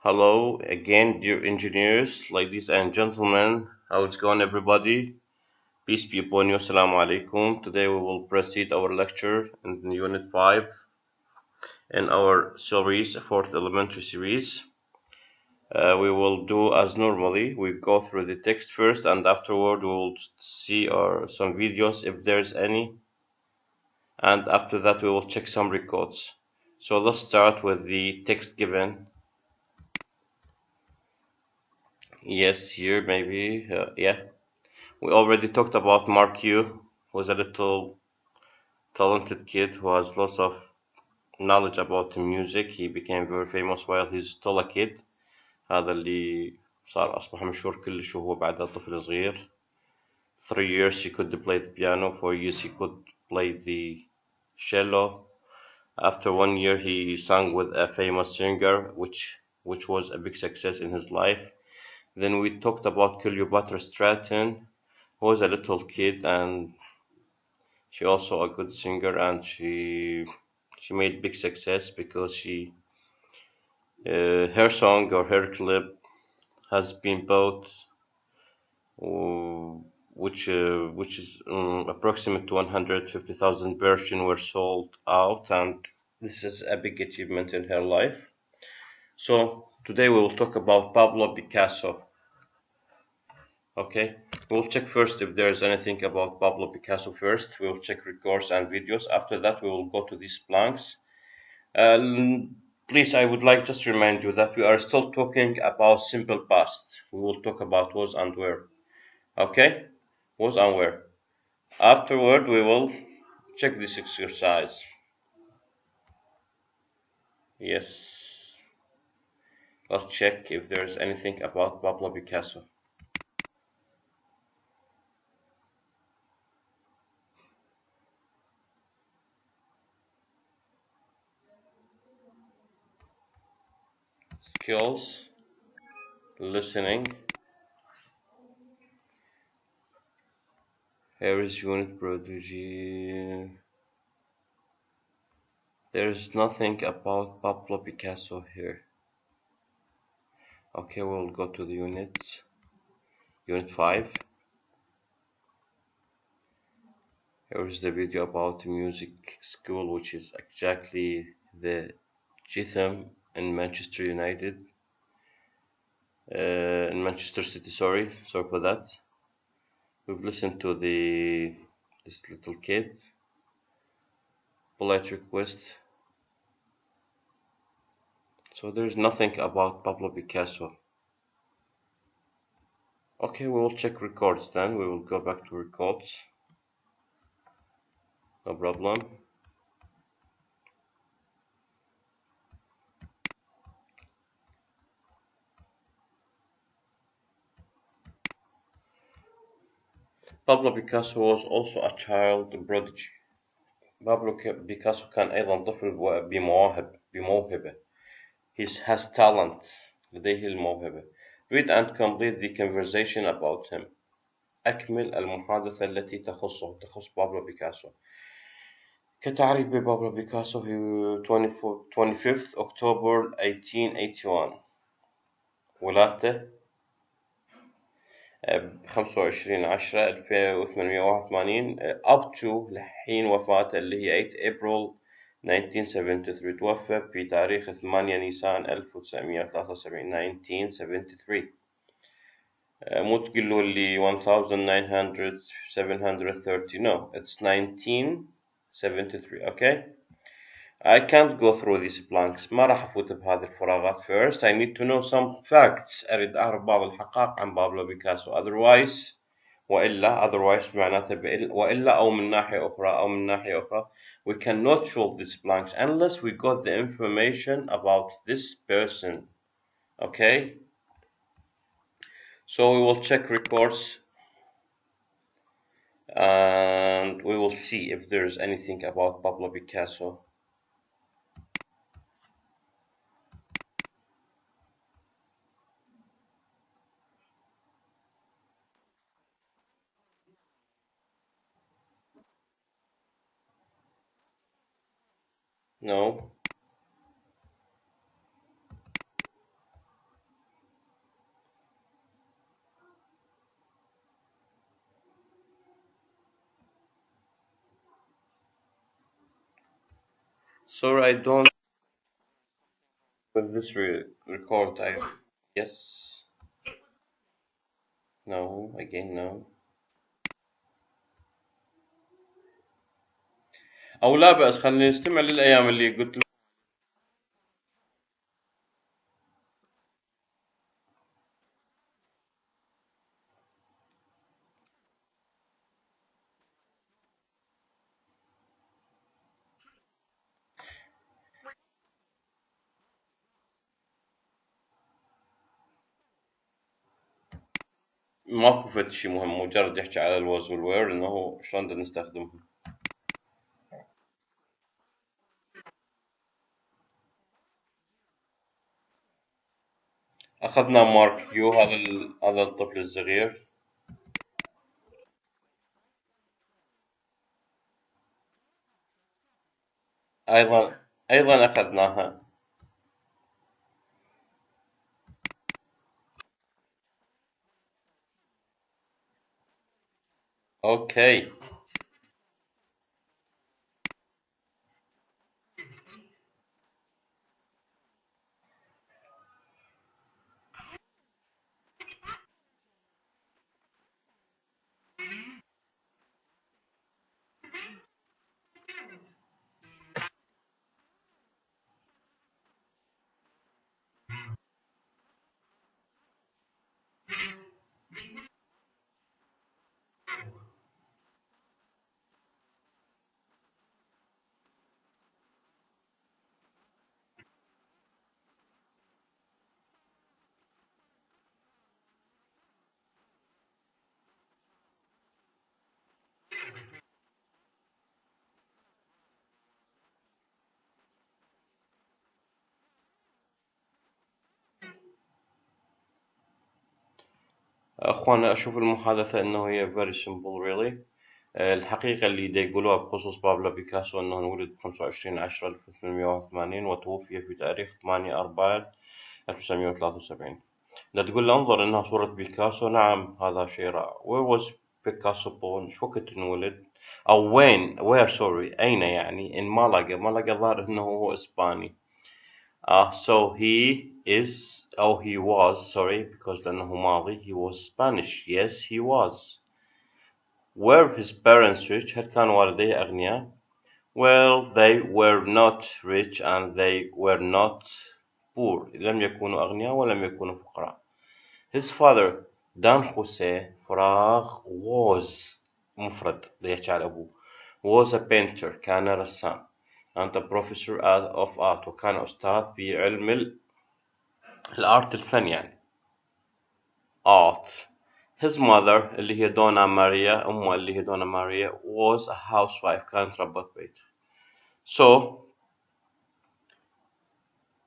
Hello again, dear engineers, ladies and gentlemen. How's it going, everybody? Peace be upon you. Assalamu alaikum. Today we will proceed our lecture in Unit 5 in our series, fourth elementary series. We will do as normally. We go through the text first, and afterward we will see some videos if there's any, and after that we will check some records. So let's start with the text given. Yes, here maybe. Yeah. We already talked about Mark Yu, who was a little talented kid who has lots of knowledge about music. He became very famous while he's still a kid. هذا اللي صار أصبح مشهور كلش وهو بعدها طفل صغير. 3 years he could play the piano, 4 years he could play the cello. After 1 year he sang with a famous singer, which was a big success in his life. Then we talked about Cleopatra Stratton, who was a little kid and she also a good singer, and she made big success because her song or her clip has been bought, uh, which is approximate to 150,000 versions were sold out, and this is a big achievement in her life. So today we will talk about Pablo Picasso. Okay, we'll check first if there is anything about Pablo Picasso first. We'll check records and videos. After that, we will go to these blanks. Please, I would like just to remind you that we are still talking about simple past. We will talk about was and where. Okay? Was and where. Afterward, we will check this exercise. Yes. Let's check if there's anything about Pablo Picasso. Skills, listening. Here is unit prodigy. There's nothing about Pablo Picasso here. Okay, we'll go to the units. Unit 5. Here is the video about music school, which is exactly the Githam in Manchester United, in Manchester City. Sorry for that. We've listened to this little kid. Polite request. So there's nothing about Pablo Picasso. Okay, we will check records then. We will go back to records. No problem. Pablo Picasso was also a child prodigy. بابلو بيكاسو كان أيضا طفل بموهبة. He has talent. لديه الموهبة. Read and complete the conversation about him. أكمل المحادثة التي تخص بابلو بيكاسو. كتعريف ببابلو بيكاسو he 25th October 1881. ولادته 25/10/1881 up to لحين وفاته اللي هي 8 April 1973. توفى في تاريخ 8 نيسان 1973. 1973. مو تقولوا لي 1900 730. No, it's 1973. Okay, I can't go through these blanks. ما راح أفوت بهذه الفراغات. First, I need to know some facts. أريد أعرف بعض الحقائق عن بابلو بيكاسو. Otherwise معناته وإلا أو من ناحية أخرى we cannot fill these blanks unless we got the information about this person. Okay, so we will check records and we will see if there's anything about Pablo Picasso. No. Sorry, I don't with this record. I yes, no, again no. او لا بأس، خلينا نستمع للايام اللي قلت لك. ماكو فد شي مهم، مجرد يحكي على الوز والوير انه شلون بدنا نستخدمهم. اخذنا مارك يو، هذا الطفل الصغير. ايضا اخذناها. اوكي. اخوانا اشوف المحادثة انه هي very simple really. الحقيقة اللي دا يقولوها بخصوص بابلو بيكاسو انه ولد 25/10/1881 وتوفي في تاريخ 8/4/1973. دا تقول له انظر انها صورة بيكاسو، نعم هذا شيء رائع. where was بيكاسو born؟ شو وقت انولد؟ او where sorry اين يعني؟ in مالاقا ظاهر انه هو اسباني. So he is, oh he was, sorry, because لأنه ماضي, he was Spanish. Yes, he was. Were his parents rich? هل كان والديه أغنياء؟ Well, they were not rich and they were not poor. لم يكونوا أغنياء ولم يكونوا فقراء. His father, Don Jose فراغ, was مفرد يحكي على أبوه. Was a painter، كان رسام. And a professor of art، وكان أستاذ في علم الارت، الفن يعني. art. His mother اللي هي دونا ماريا، أمه اللي هي دونا ماريا was a housewife، كانت ربة بيت. So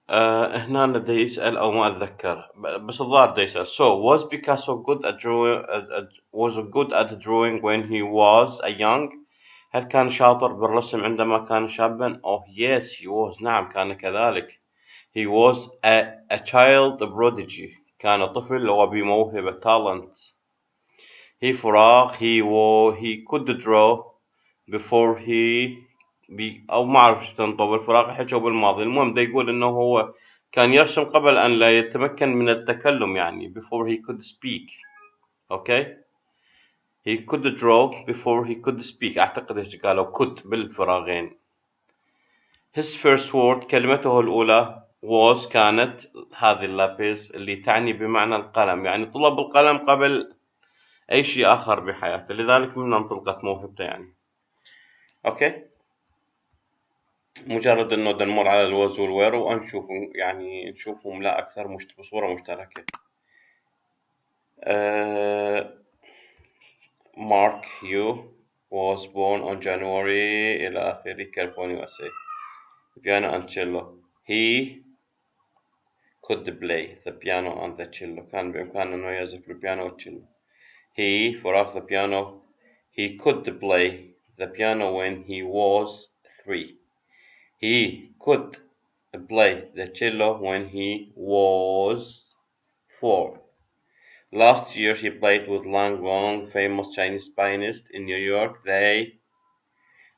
هنا دا يسأل أو ما أتذكر بس الظاهر دا يسأل. So was Picasso good at drawing was good at drawing when he was a young؟ هل كان شاطر بالرسم عندما كان شابا؟ Oh yes he was، نعم كان كذلك. He was a child prodigy، كان طفل وبموهبة talent. He فراغ he could draw before he أو ما أعرف شو تنطق بالفراغ، حكوا بالماضي. المهم ده يقول إنه هو كان يرسم قبل أن لا يتمكن من التكلم يعني before he could speak. okay. He could draw before he could speak، أعتقد إيش قالوا could بالفراغين. His first word، كلمته الأولى was، كانت هذه اللابيز اللي تعني بمعنى القلم، يعني طلب القلم قبل أي شيء آخر بحياته، لذلك من انطلقت موهبته يعني. أوكي. مجرد إنه نمر على الوز والوير ونشوفهم، يعني نشوفهم لا أكثر بصورة مشتركة. Mark Yu was born on January إلى آخره، California USA. Piano and cello. He could play the piano and the cello، كان بإمكانه إنه يعزف البيانو والتشيلو. He فراغ the piano. He could play the piano when he was 3. He could play the cello when he was 4. Last year he played with Lang Long, famous Chinese pianist in New York. They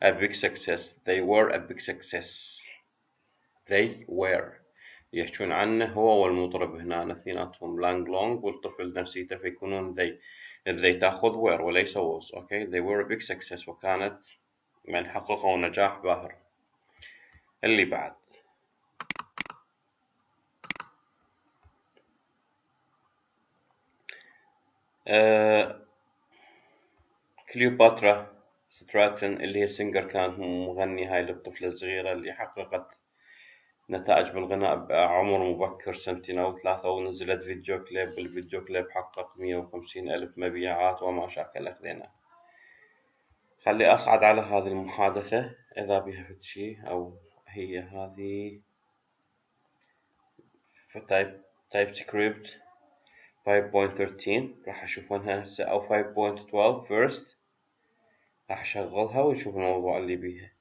were a big success. they were يحجون عنه هو والمضرب هنا اثنيناتهم lang long والطفل نفسيته فيكونون they تأخذ were وليس was. okay, they were a big success وكانت يعني حققوا نجاح باهر. اللي بعد كليوباترا ستراتون اللي هي سينجر كانت مغنية هاي الطفلة الصغيرة اللي حققت نتائج بالغناء بعمر مبكر 2 أو 3 ونزلت فيديو كليب بالفيديو كليب حقق 150,000 مبيعات وما شاكل أخذنا. خلي أصعد على هذه المحادثة إذا بها فد شي أو هي هذه تايب سكريبت 5.13 راح أشوفونها هسه أو 5.12 first راح أشغلها ونشوف الموضوع اللي بيها.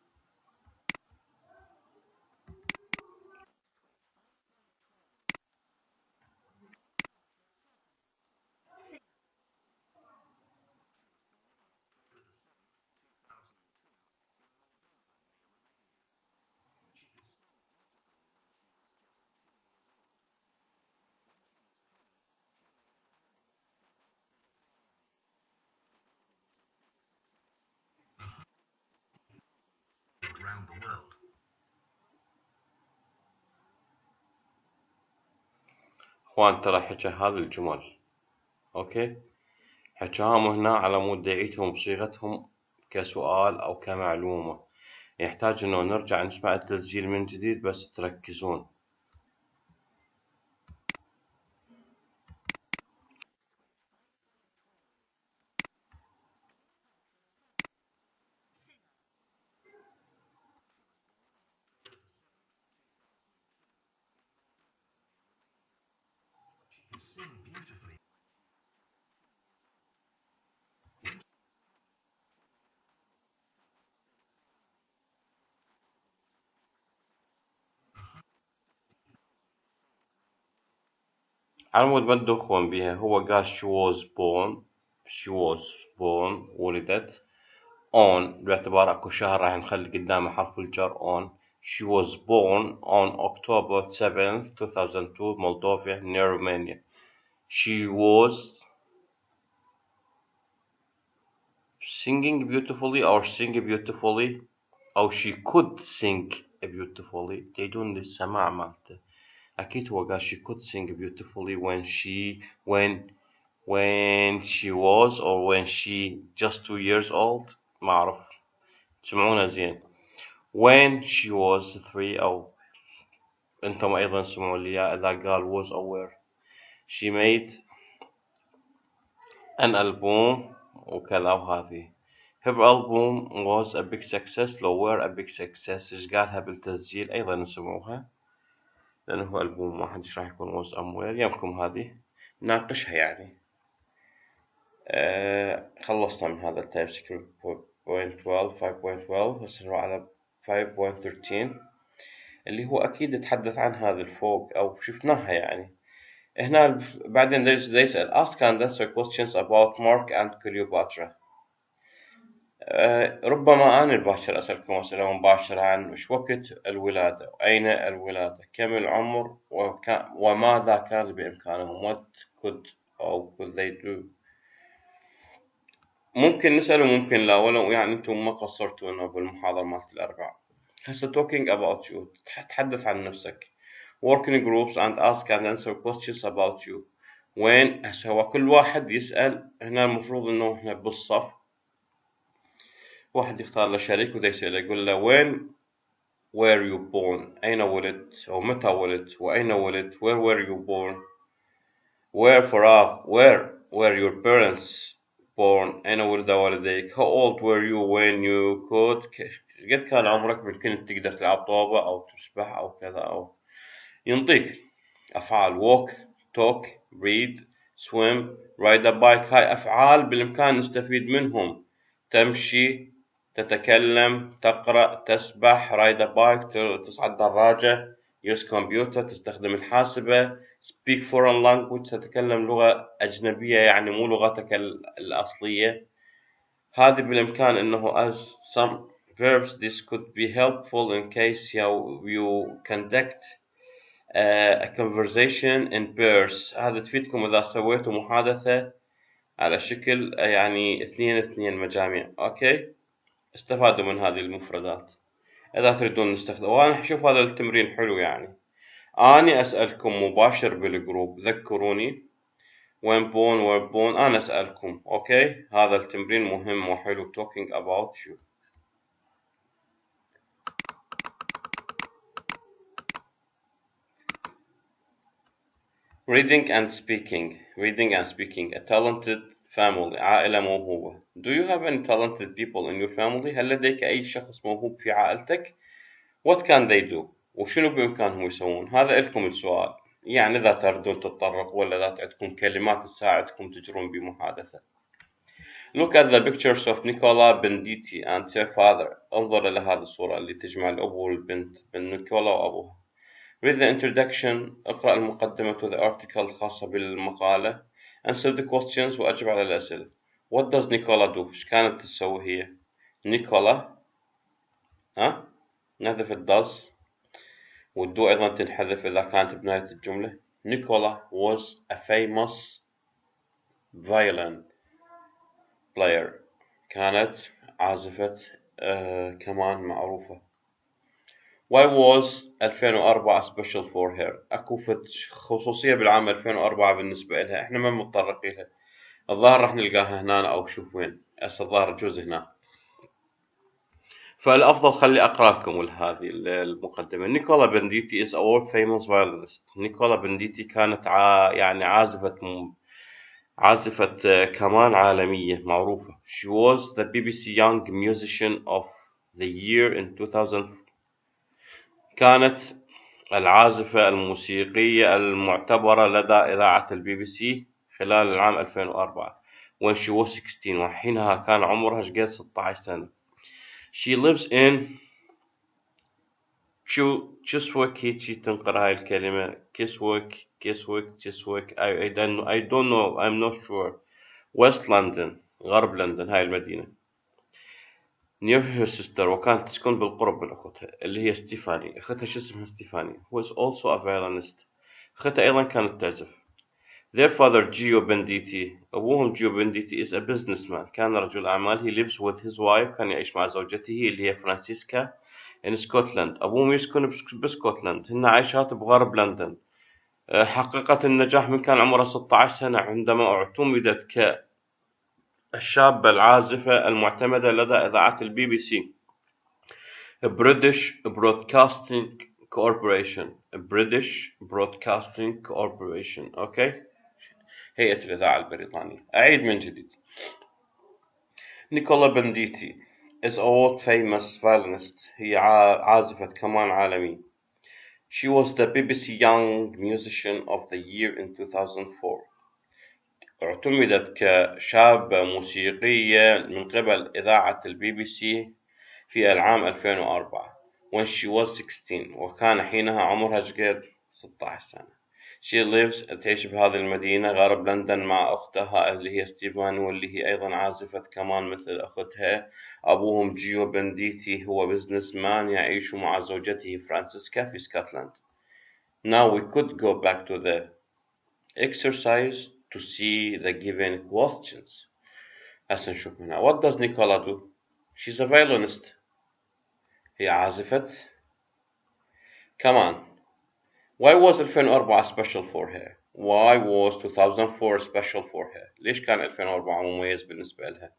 اخوان ترى حكى هذه الجمل اوكي حكاهم هنا على مود دعيتهم بصيغتهم كسؤال او كمعلومة يحتاج انه نرجع نسمع التسجيل من جديد بس تركزون. على مود ما تدخون بيها هو قال she was born ولدت on باعتبار اكو شهر راح نخلي قدامه حرف الجر on. she was born on October 7th 2002 Moldova near Romania. she was singing beautifully or sing beautifully أو she could sing beautifully تجدون السماع مالته أكيد هو قال she could sing beautifully when she was or when she just 2 years old ما أعرف تسمعونه زين. when she was 3 أو أنتم أيضا سمعوا لي إذا قال was أو were. she made an album وكذا وهذه. her album was a big success لو were a big success إيش قالها بالتسجيل أيضا نسمعوها لأنه هو ألبوم واحد إيش راح يكون was am were يمكم هذه ناقشها يعني. خلصنا من هذا التايب سكريبت 5.12 هسه نروح على 5.13 اللي هو أكيد يتحدث عن هذا الفوق أو شفناها يعني. هنا بعدين يسأل ask and answer questions about Mark and Cleopatra. ربما أنا الباشر أسألكم أسئلة مباشرة عن إيش وقت الولادة وأين الولادة كم العمر وماذا كان بإمكانهم what could they do. ممكن نسأل وممكن لا ولو يعني أنتم ما قصرتوا إنه بالمحاضرة مالت الأربعاء. هسه talking about you تتحدث عن نفسك working groups and ask and answer questions about you. وين هسه هو كل واحد يسأل هنا المفروض إنه هنا بالصف واحد يختار له شريك وده يسأله يقول له when were you born أين ولدت أو متى ولدت وأين ولدت where were you born where were your parents born أين ولد والديك how old were you when you could قد كان عمرك بالكنت تقدر تلعب طوبة أو تسبح أو كذا أو ينطيك أفعال walk talk read swim ride a bike. هاي أفعال بالإمكان نستفيد منهم تمشي تتكلم تقرأ تسبح ride a bike تصعد دراجة use computer تستخدم الحاسبة speak foreign language تتكلم لغة أجنبية يعني مو لغتك الأصلية. هذه بالإمكان إنه as some verbs. This could be helpful in case you conduct a conversation in pairs. هذا تفيدكم إذا سويتوا محادثة على شكل يعني اثنين مجاميع. أوكي، استفادوا من هذه المفردات إذا تريدون نستخدم. وأنا أشوف هذا التمرين حلو يعني. أنا أسألكم مباشر بالجروب، ذكروني وين بون أنا أسألكم. أوكي، هذا التمرين مهم وحلو. talking about you. reading and speaking. A talented family. عائلة موهوبة. Do you have any talented people in your family? هل لديك أي شخص موهوب في عائلتك؟ What can they do؟ وشنو بإمكانهم يسوون؟ هذا لكم السؤال. يعني إذا تردون تتطرقوا ولا إذا عندكم كلمات تساعدكم تجرون بمحادثة. Look at the pictures of Nicola Benditti and her father. انظر إلى هذه الصورة اللي تجمع الأب والبنت بين نيكولا وأبوها. Read the introduction. اقرأ المقدمة to the article الخاصة بالمقالة. Answer the questions وأجب على الأسئلة. What does Nicola do؟ إيش كانت تسوي هي؟ نيكولا نحذف does، والدو أيضا تنحذف إذا كانت بنهاية الجملة. Nicola was a famous violin player. كانت عازفة كمان معروفة. Why was 2004 special for her؟ أكو خصوصية بالعام 2004 بالنسبة لها. إحنا ما متطرقين لها. الظاهر راح نلقاها هنا أو شوف وين. الظاهر جزء هنا. فالأفضل خلي أقرأ لكم هذه المقدمة. نيكولا بنديتي is a world famous violinist. نيكولا بنديتي كانت يعني عازفة كمان عالمية معروفة. She was the BBC Young Musician of the Year in 2000. كانت العازفة الموسيقية المعتبرة لدى إذاعة البي بي سي خلال العام 2004 when she was 16 وحينها كان عمرها شقد 16 سنة. She lives in Chiswick. هيجي تنقر هاي الكلمة Chiswick. I don't know, I'm not sure. West London، غرب لندن هاي المدينة. near her sister، وكانت تسكن بالقرب من أختها اللي هي ستيفاني. أختها شو اسمها؟ ستيفاني who is also a violinist. أختها أيضا كانت تعزف. Their father Gio Benditti، أبوهم جيو بنديتي is a businessman. كان رجل أعمال. he lives with his wife، كان يعيش مع زوجته اللي هي فرانسيسكا in Scotland. أبوهم يسكن بسكوتلاند. هن عايشات بغرب لندن. حققت النجاح من كان عمرها 16 سنة عندما اعتمدت كالشابة العازفة المعتمدة لدى إذاعة البي بي سي British Broadcasting Corporation. أوكي، هيئة الإذاعة البريطانية. أعيد من جديد. نيكولا بنديتي is a world famous violinist. هي عازفة كمان عالمي. She was the BBC Young Musician of the Year in 2004. اعتمدت كشابة موسيقية من قبل إذاعة البي بي سي في العام 2004 when she was 16 وكان حينها عمرها شقد 16 سنة. She lives تعيش بهذه المدينة غرب لندن مع أختها اللي هي ستيفاني واللي هي أيضا عازفة كمان مثل أختها. أبوهم جيو بنديتي هو بزنس مان يعيش مع زوجته فرانسيسكا في اسكتلند. Now we could go back to the exercise to see the given questions. هسه نشوف هنا. What does Nicola do؟ She's a violinist. هي عازفة كمان. Why was 2004 special for her؟ Why was 2004 special for her؟ ليش كان 2004 مميز بالنسبة لها؟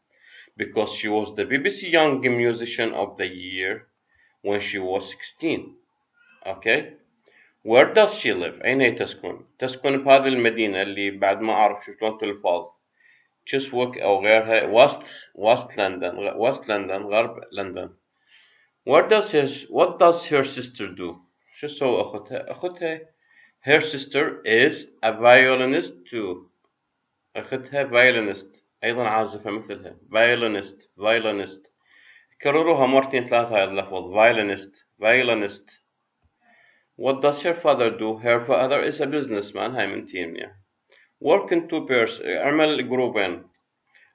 Because she was the BBC Young Musician of the Year when she was 16. Okay. Where does she live؟ أين هي تسكن؟ تسكن بهذه المدينة اللي بعد ما أعرف شو شلون تلفظ. Chiswick أو غيرها. West London غرب لندن. What does her sister do؟ شو تسوي أختها؟ Her sister is a violinist too. أختها violinist أيضا عازفة مثلها. violinist. كرروها مرتين ثلاثة هذا اللفظ violinist. What does her father do؟ Her father is a businessman. هاي من تيمية. Work in two pairs. اعمل جروبين.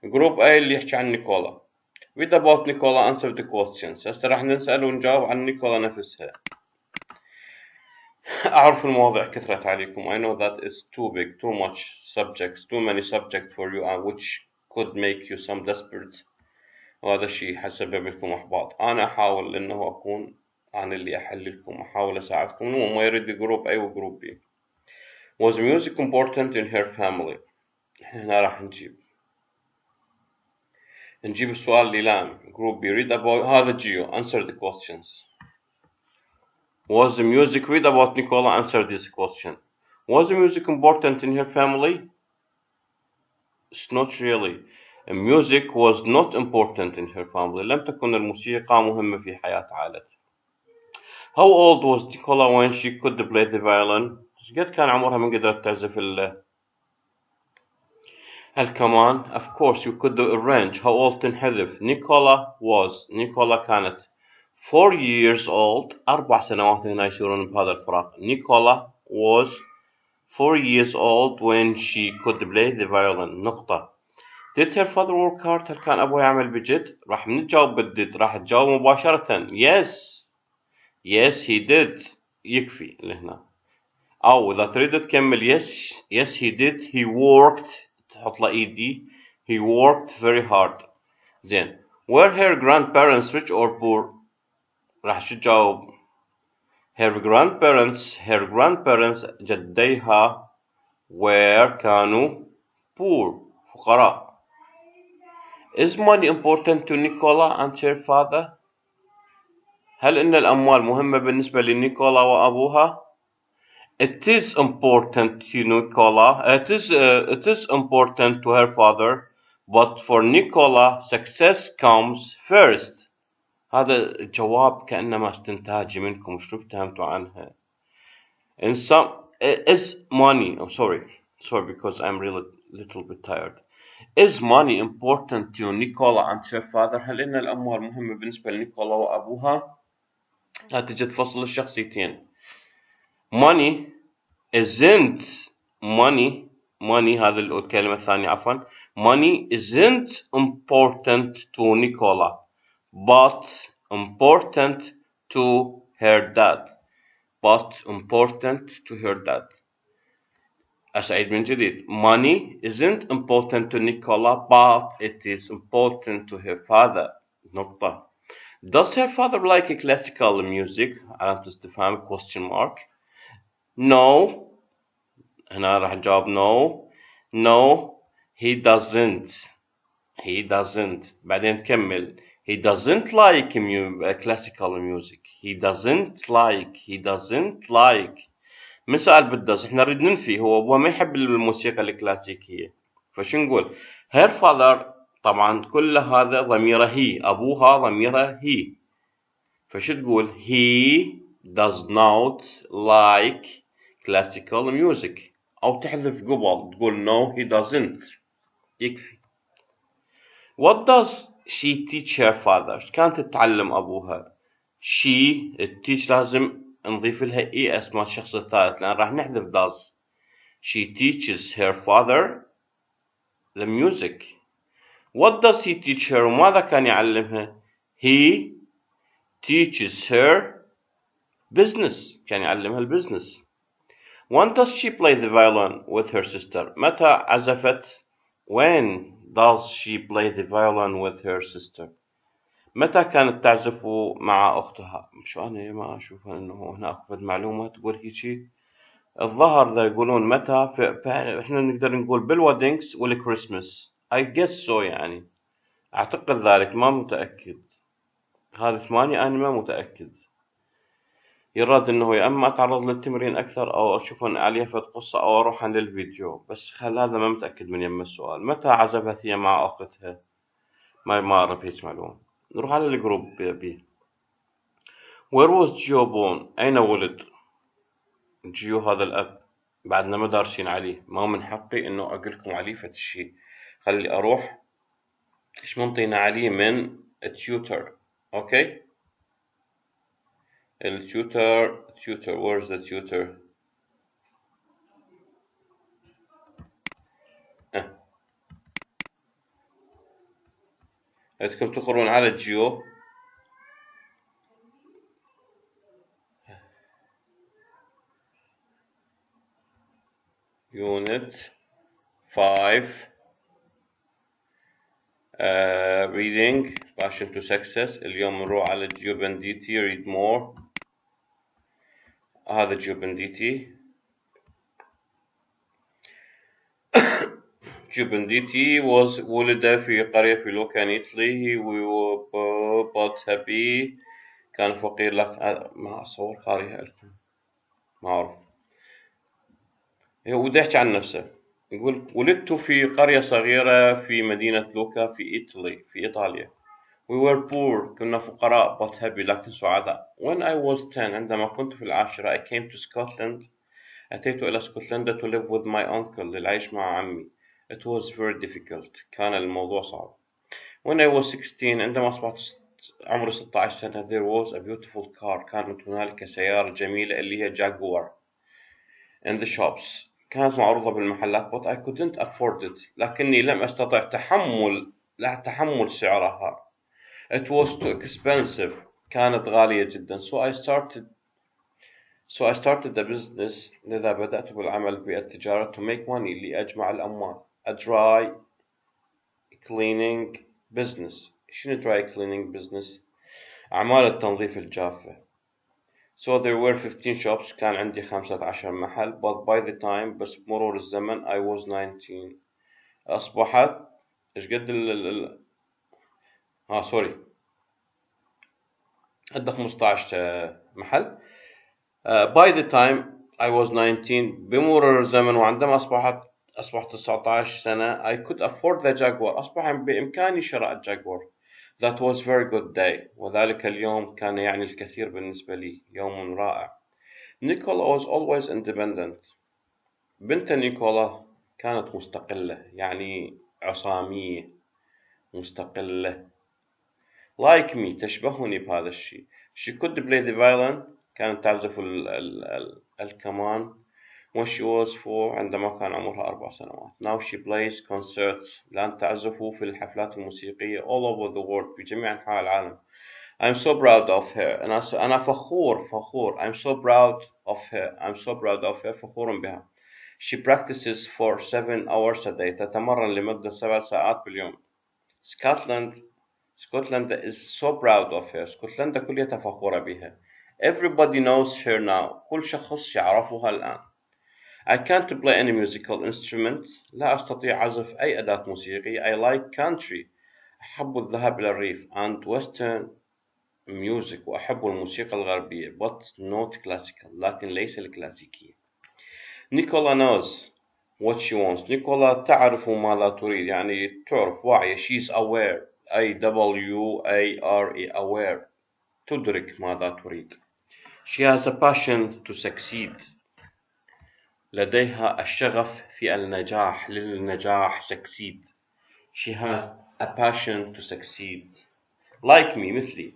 جروب A اللي يحكي عن نيكولا. read about Nicola, answer the questions. هسه راح نسأل ونجاوب عن نيكولا نفسها. أعرف المواضيع كثرت عليكم. I know that is too big, too much subjects, too many subjects for you, which could make you some desperate. وهذا الشيء حسبب لكم إحباط. أنا أحاول إنه أكون أنا اللي أحل لكم، أحاول أساعدكم. وما يريد جروب A وجروب B. Was music important in her family؟ هنا راح نجيب السؤال اللي لام. جروب B read about هذا جيو. Answer the questions. Was the music read about Nicola? Answer this question. Was the music important in her family? It's not really. Music was not important in her family. لم تكن الموسيقى مهمة في حياة عائلتها. How old was Nicola when she could play the violin? قد كان عمرها من قدرت تعزف الكمان. Of course you could arrange. How old تنحذف. Nicola كانت 4 years old. 4 سنوات هنا يصيرون بهذا الفراق. Nicola was 4 years old when she could play the violin. نقطة. Did her father work hard؟ هل كان أبوها يعمل بجد؟ راح نجاوب بالديد. راح تجاوب مباشرة. Yes he did. يكفي لهنا. أو إذا تريد تكمل yes he did. He worked. تحط له ED. He worked very hard. زين. Were her grandparents rich or poor؟ راح شو تجاوب؟ her grandparents جديها كانوا poor فقراء. Is money important to Nicola and her father؟ هل إن الأموال مهمة بالنسبة لنيكولا وأبوها؟ It is important to Nicola. It is important to her father, but for Nicola success comes first. هذا الجواب كأنما استنتاجي منكم. شنو فهمتوا عنها؟ In some is money. I'm sorry because I'm really little bit tired. Is money important to Nicola and her father؟ هل إن الأموال مهمة بالنسبة لنيكولا وأبوها؟ لا تجي تفصل الشخصيتين. Money isn't هذا الكلمة الثانية عفوا. Money isn't important to Nicola but important to her dad. أسعيد من جديد. Money isn't important to Nicola but it is important to her father. نقطة. Does her father like classical music؟ علامة استفهام question mark. No. هنا راح نجاوب no he doesn't. بعدين نكمل. he doesn't like classical music. he doesn't like. من سأل بالدز. احنا نريد ننفي. هو ما يحب الموسيقى الكلاسيكية. فشو نقول؟ her father طبعا كل هذا ضميره هي. أبوها ضميره هي. فشو تقول؟ he does not like classical music. أو تحذف قبل تقول no he doesn't. يكفي. What does she teach her father؟ كانت تتعلم أبوها. she teach لازم نضيف لها إي اسم الشخص الثالث لأن راح نحذف does. she teaches her father the music. What does he teach her؟ وماذا كان يعلمها؟ he teaches her business. كان يعلمها البزنس. When does she play the violin with her sister؟ متى عزفت؟ when does she play the violin with her sister؟ متى كانت تعزف مع أختها؟ شو أنا ما أشوف إنه هنا أخذ معلومة تقول هيجي. الظهر ذا يقولون متى إحنا نقدر نقول بالودينكس والكريسماس. I guess so يعني. أعتقد ذلك ما متأكد. هذه 8 أنا ما متأكد. يراد إنه يا إما أتعرض للتمرين أكثر أو أشوف عليها في قصة أو أروح عن الفيديو. بس هذا ما متأكد من يم السؤال. متى عزفت هي مع أختها؟ ما أعرف هيك معلومة. نروح على الجروب بي. Where was Gio born؟ أين ولد؟ جيو هذا الأب. بعدنا ما دارسين عليه. ما من حقي إنه أقول لكم عليه فد الشيء. خلي أروح. إيش منطينا عليه من tutor. أوكي. التيوتر where's the tutor؟ بدكم تقرون على جيو. Unit 5 reading Passion to Success. اليوم نروح على جيو بنديتي read more. هذا جيو بنديتي. جيو بنديتي ولد في قرية في لوكان إيطالي. but happy. كان فقير لك ما أصور قارئها لكم ما أعرف. هو بده يحكي عن نفسه. يقول ولدت في قرية صغيرة في مدينة لوكا في إيطاليا. We were poor. كنا فقراء but happy لكن سعداء. When I was 10 عندما كنت في العاشرة I came to Scotland. أتيت إلى اسكتلندا to live with my uncle للعيش مع عمي. It was very difficult. كان الموضوع صعب. When I was 16 عندما أصبحت عمري 16 سنة there was a beautiful car. كانت هنالك سيارة جميلة اللي هي جاكوار in the shops. كانت معروضة بالمحلات but I couldn't afford it. لكني لم أستطع تحمل سعرها. It was too expensive. كانت غالية جدا. So I started the business. لذا بدأت بالعمل بالتجارة to make money لأجمع الأموال. A dry cleaning business. شنو dry cleaning business؟ أعمال التنظيف الجافة. So there were 15 shops. كان عندي 15 محل. But by the time بس بمرور الزمن I was 19. أصبحت إيش قد سوري عندي 15 محل. By the time I was 19 بمرور الزمن وعندما أصبحت 19 سنة I could afford the Jaguar. أصبح بإمكاني شراء الجاكور. That was very good day. وذلك اليوم كان يعني الكثير بالنسبة لي. يوم رائع. نيكولا was always independent. بنت نيكولا كانت مستقلة يعني عصامية مستقلة. Like me تشبهني بهذا الشيء. She could play the violin. كانت تعزف الكمان. when she was 4 عندما كان عمرها 4 سنوات. Now she plays concerts. الآن تعزف في الحفلات الموسيقية all over the world في جميع أنحاء العالم. I'm so proud of her. أنا فخور. I'm so proud of her. فخور بها. She practices for 7 hours a day. تتمرن لمدة 7 ساعات باليوم. Scotland is so proud of her. اسكتلندا كلها فخورة بها. Everybody knows her now. كل شخص يعرفها الآن. I can't play any musical instrument. لا أستطيع عزف أي أداة موسيقية. I like country. أحب الذهاب إلى الريف. And western music. وأحب الموسيقى الغربية. But not classical. لكن ليس الكلاسيكية. Nicola knows what she wants. نيكولا تعرف ماذا تريد. يعني تعرف واعية. She's aware. aware. تدرك ماذا تريد. She has a passion to succeed. لديها الشغف في النجاح. للنجاح succeed. She has a passion to succeed. Like me مثلي.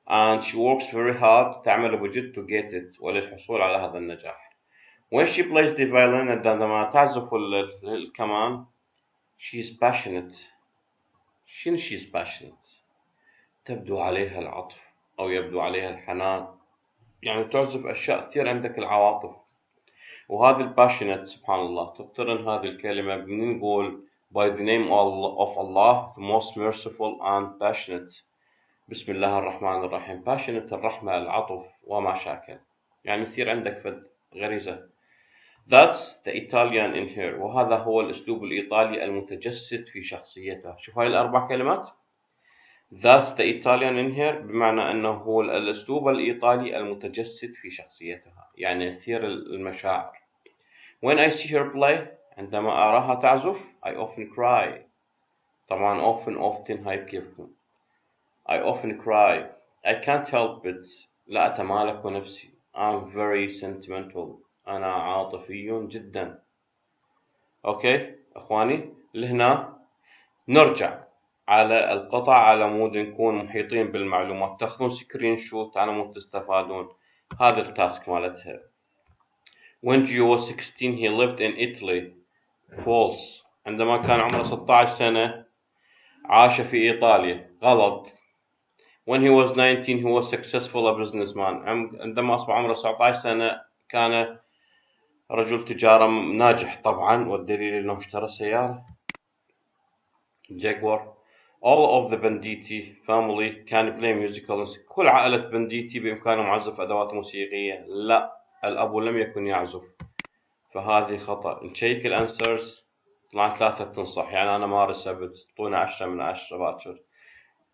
And she works very hard. تعمل بجد to get it. وللحصول على هذا النجاح. When she plays the violin عندما تعزف الكمان she's passionate. شنو she's passionate؟ تبدو عليها العطف أو يبدو عليها الحنان. يعني تعزف أشياء كثير عندك العواطف. وهذه الباشنت سبحان الله تقترن هذه الكلمة بنقول by the name of Allah the most merciful and passionate. بسم الله الرحمن الرحيم. passionate الرحمة العطف وما شاكل. يعني كثير عندك فد غريزة. That's the Italian in her. وهذا هو الأسلوب الإيطالي المتجسد في شخصيتها. شوف هاي الأربع كلمات. That's the Italian in her بمعنى أنه هو الأسلوب الإيطالي المتجسد في شخصيتها. يعني أثير المشاعر. When I see her play عندما أراها تعزف I often cry. طبعا often هاي بكيفكم. I often cry. I can't help it. لا أتمالك نفسي. I'm very sentimental. أنا عاطفي جدا. أوكي أخواني لهنا نرجع على القطع على مود نكون محيطين بالمعلومات. تاخذون سكرين شوت على مود تستفادون. هذا التاسك مالتها. When Gio was 16 he lived in Italy. False. عندما كان عمره 16 سنة عاش في إيطاليا. غلط. When he was 19 he was successful a businessman. عندما أصبح عمره 19 سنة كان رجل تجارة ناجح طبعا، والدليل أنه اشترى سيارة جاكور. All of the Banditi family can play musical instruments. كل عائلة بنديتي بإمكانهم عزف أدوات موسيقية. لا، الأب لم يكن يعزف، فهذه خطأ. نشيك الأنسرز، طلعت 3 تنصح، يعني أنا مارس بتعطونا 10 من 10 باكر.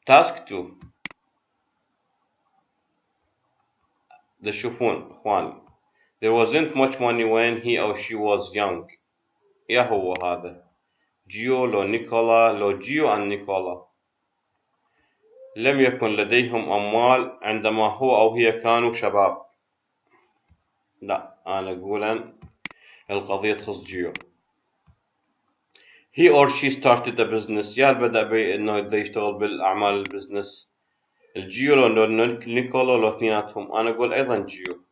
تاسك 2 تشوفون إخواني. There wasn't much money when he or she was young. يا هو هذا جيو لو نيكولا، لو جيو أن نيكولا. لم يكن لديهم أموال عندما هو أو هي كانوا شباب. لا، أنا أقول القضية تخص جيو. He or she started a business. يا بدأ بأنه يشتغل بالأعمال البزنس. الجيو لو نيكولا لو اثنيناتهم. أنا أقول أيضا جيو.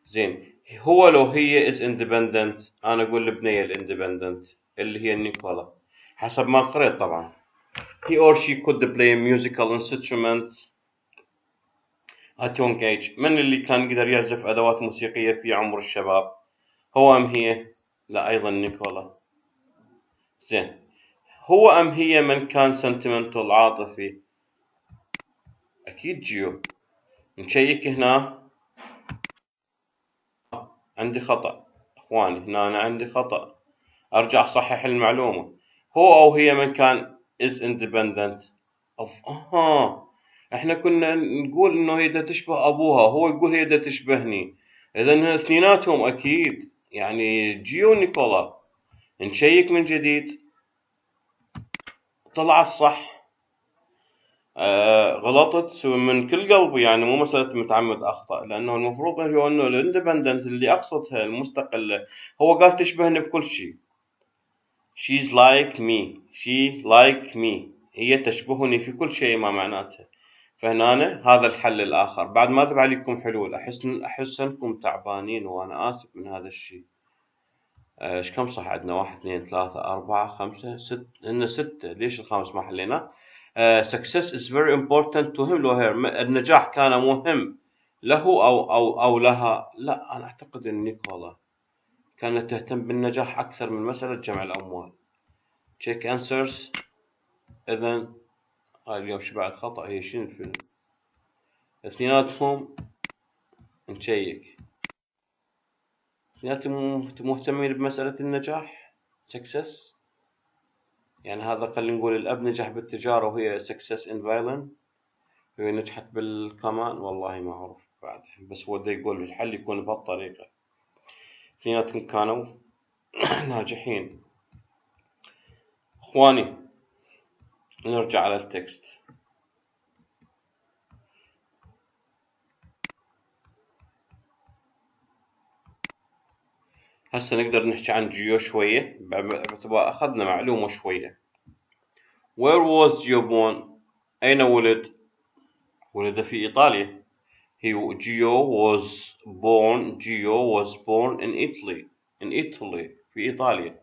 زين، هو لو هي is independent. أنا أقول البنية الindependent اللي هي نيكولا حسب ما قريت طبعا. He or she could play a musical instrument at young age. من اللي كان يقدر يعزف أدوات موسيقية في عمر الشباب؟ هو أم هي؟ لا، أيضا نيكولا. زين، هو أم هي من كان sentimental عاطفي؟ أكيد جيو. نشيك هنا. عندي خطأ إخواني، هنا أنا عندي خطأ، أرجع أصحح المعلومة. هو أو هي من كان is independent. إحنا كنا نقول إنه هي دا تشبه أبوها، هو يقول هي دا تشبهني، إذن اثنيناتهم أكيد، يعني جيو نيكولا. نشيك من جديد. طلع الصح. غلطت من كل قلبي، يعني مو مسألة متعمد أخطأ، لأنه المفروض هو إنه الاندبندنت اللي أقصدها المستقلة، هو قال تشبهني بكل شيء. She's like me. She like me. هي تشبهني في كل شيء، ما معناته. فهنا هذا الحل الآخر. بعد ما أذب عليكم حلول، أحس أنكم تعبانين، وأنا آسف من هذا الشيء. إيش كم صح عندنا؟ 1 2 3 4 5 6. إن 6. ليش الخامس ما حلينا؟ Success is very important to him or her. النجاح كان مهم له أو لها. لا، أنا أعتقد أن نيكولا كانت تهتم بالنجاح أكثر من مسألة جمع الأموال. check answers. إذن هاي اليوم بعد خطأ. هي شنو الفيلم؟ اثنيناتهم نشيك. اثنيناتهم مهتمين بمسألة النجاح success. يعني هذا خلينا نقول الأب نجح بالتجارة وهي success in violin، هي نجحت بالكمان. والله ما أعرف بعد، بس هو دا يقول الحل يكون بهالطريقة. اثنيناتهم كانوا ناجحين. إخواني، نرجع على التكست. هسه نقدر نحكي عن جيو شوية باعتبار أخذنا معلومة شوية. Where was Gio born؟ أين ولد؟ ولد في إيطاليا. Gio was born in Italy. في إيطاليا.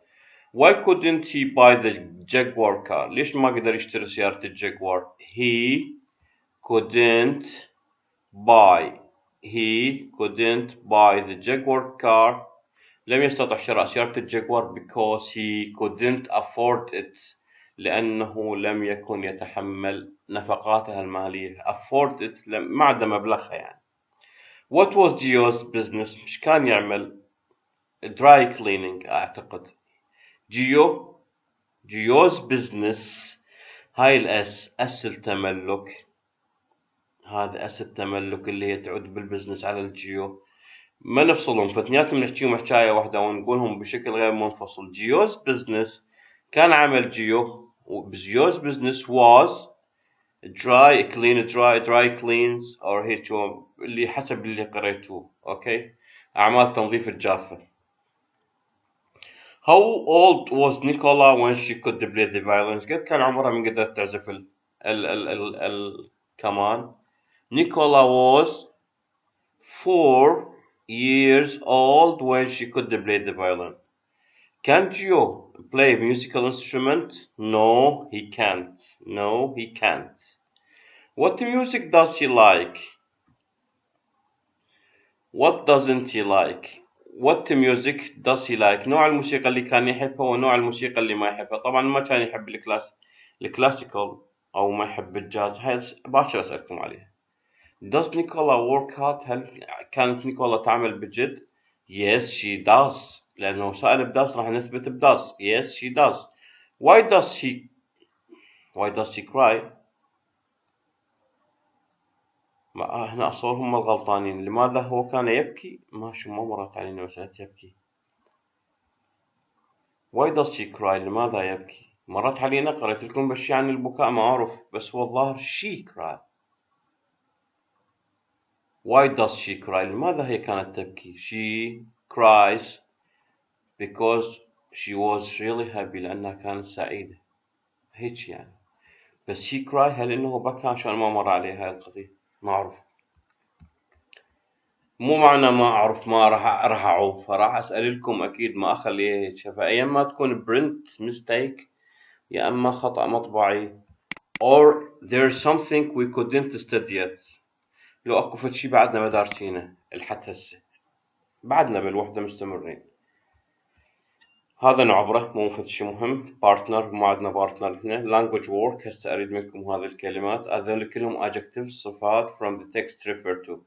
Why couldn't he buy the Jaguar car؟ ليش ما قدر يشتري سيارة الجاكوار؟ He couldn't buy the Jaguar car. لم يستطع شراء سيارة الجاكوار because he couldn't afford it. لأنه لم يكن يتحمل نفقاتها المالية. afford it ما عنده مبلغها يعني. What was Gio's business؟ مش كان يعمل dry cleaning أعتقد. Gio's business. هاي أس التملك. هذا أس التملك اللي هي تعود بالبزنس على الجيو. ما نفصلهم، فاثنيناتهم نحكيهم حكاية واحدة ونقولهم بشكل غير منفصل. Gio's business كان عمل جيو. Gio's business was dry cleans or هيك اللي حسب اللي قريتوه. أوكي، أعمال تنظيف الجافة. How old was Nicola when she could play the violin؟ قد كان عمرها من قدرت تعزف الكمان؟ Nicola was 4 years old when she could play the violin. كان جيو play a musical instrument? No, he can't. No, he can't. What music does he like? What doesn't he like? What music does he like؟ نوع الموسيقى اللي كان يحبها ونوع الموسيقى اللي ما يحبها. طبعا ما كان يحب الكلاسيكال أو ما يحب الجاز. هاي باشا أسألكم عليها. Does Nicola work hard؟ هل كانت نيكولا تعمل بجد؟ Yes, she does. لأنه سأل بداس راح نثبت بداس. Yes, she does. Why does she cry؟ هنا أصور هم الغلطانين. لماذا هو كان يبكي؟ ما مرت علينا مسألة يبكي. Why does she cry؟ لماذا يبكي؟ مرت علينا قرأت لكم بشي عن البكاء ما أعرف بس هو الظاهر she cry. Why does she cry؟ لماذا هي كانت تبكي؟ She cries because she was really happy لأنها كانت سعيدة. هيك يعني. بس he cry هل إنه بكى عشان ما مر عليه هاي القضية؟ ما أعرف. مو معنى ما أعرف ما راح أعوف راح أسأل لكم أكيد ما أخليها هيك. فأيام ما تكون print mistake يا أما خطأ مطبعي or there's something we couldn't study yet. لو أكو فد شي بعدنا ما دارسينه لحد هسه بعدنا بالوحدة مستمرين. هذا نعبره مو فد شي مهم. partner ما عندنا partner هنا. language work هسه أريد منكم هذه الكلمات. هذول كلهم adjectives صفات from the text refer to.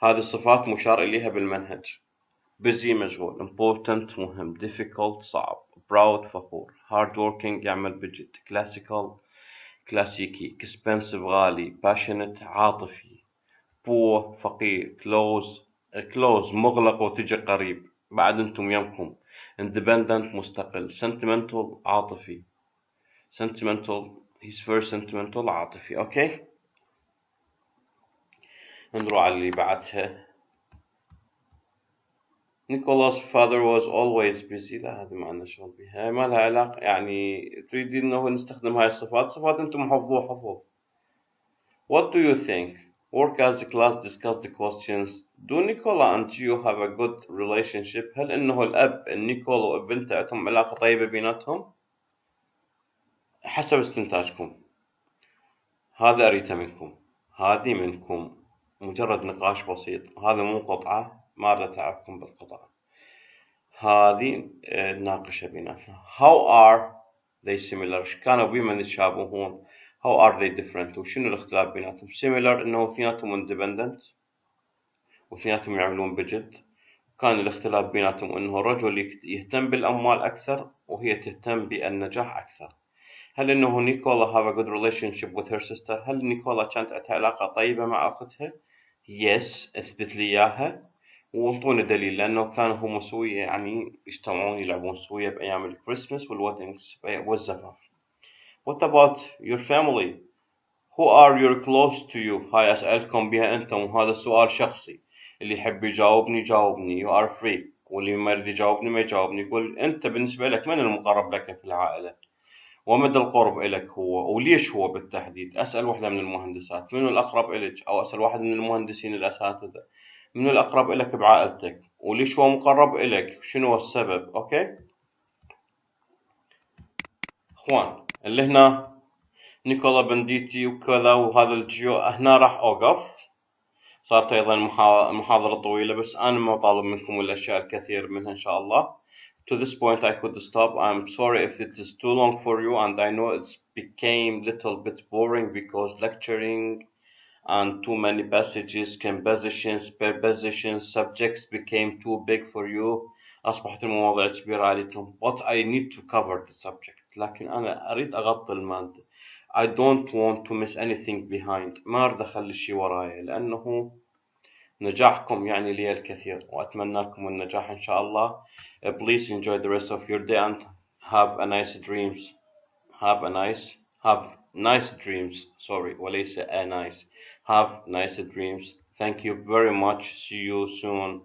هذه الصفات مشار إليها بالمنهج. busy مشغول. important مهم. difficult صعب. proud فخور. hard working يعمل بجد. classical كلاسيكي. expensive غالي. passionate عاطفي. poor فقير. close مغلق وتجي قريب بعد انتم يمكم. independent مستقل. sentimental عاطفي. sentimental he's very sentimental عاطفي. اوكي نروح على اللي بعدها. Nicola's father was always busy. لا هذه ما عندنا شغل بها ما لها علاقة يعني تريدين انه نستخدم هاي الصفات. صفات انتم حفظوها حفظ. What do you think? Work as a class, discuss the questions. Do Nicola and Gio have a good relationship؟ هل إنه الأب نيكولا وابنته عندهم علاقة طيبة بيناتهم؟ حسب استنتاجكم. هذا أريته منكم. هذه منكم. مجرد نقاش بسيط. هذا مو قطعة. ما أريد أتعبكم بالقطعة. هذه نناقشها بيناتنا. How are they similar؟ كانوا بمن يتشابهون. How are they different؟ وشنو الاختلاف بيناتهم؟ similar إنه اثنيناتهم independent واثنيناتهم يعملون بجد. كان الاختلاف بيناتهم إنه الرجل يهتم بالأموال أكثر وهي تهتم بالنجاح أكثر. هل إنه نيكولا have a good relationship with her sister؟ هل نيكولا كانت عندها علاقة طيبة مع أختها؟ yes اثبت لي إياها وانطوني دليل. لأنه كانوا هم سوية يعني يجتمعون يلعبون سوية بأيام الكريسماس والويدنجز والزفاف. What about your family؟ Who are your close to you؟ هاي أسألكم بها أنتم وهذا سؤال شخصي. اللي يحب يجاوبني يجاوبني. You are free. واللي ما يريد يجاوبني ما يجاوبني. يقول أنت بالنسبة لك من المقرب لك في العائلة؟ ومدى القرب إلك هو وليش هو بالتحديد؟ أسأل واحدة من المهندسات منو الأقرب إلك أو أسأل واحد من المهندسين الأساتذة منو الأقرب إلك بعائلتك وليش هو مقرب إلك شنو السبب. أوكي إخوان اللي هنا نيكولا بنديتي وكذا وهذا الجيو هنا راح أوقف. صارت أيضا محاضرة طويلة بس أنا ما طالب منكم الأشياء الكثير منها إن شاء الله. To this point I could stop. I'm sorry if it is too long for you and I know it's became little bit boring because lecturing and too many passages compositions prepositions subjects became too big for you. أصبحت المواضيع كبيرة عليكم. But I need to cover the subject. لكن أنا أريد أغطي المادة. I don't want to miss anything behind. ما أريد أخلي شي ورايا لأنه نجاحكم يعني لي الكثير وأتمنى لكم النجاح إن شاء الله. Please enjoy the rest of your day and have a nice dreams. Have nice dreams. Sorry, وليس a nice. Have nice dreams. Thank you very much. See you soon.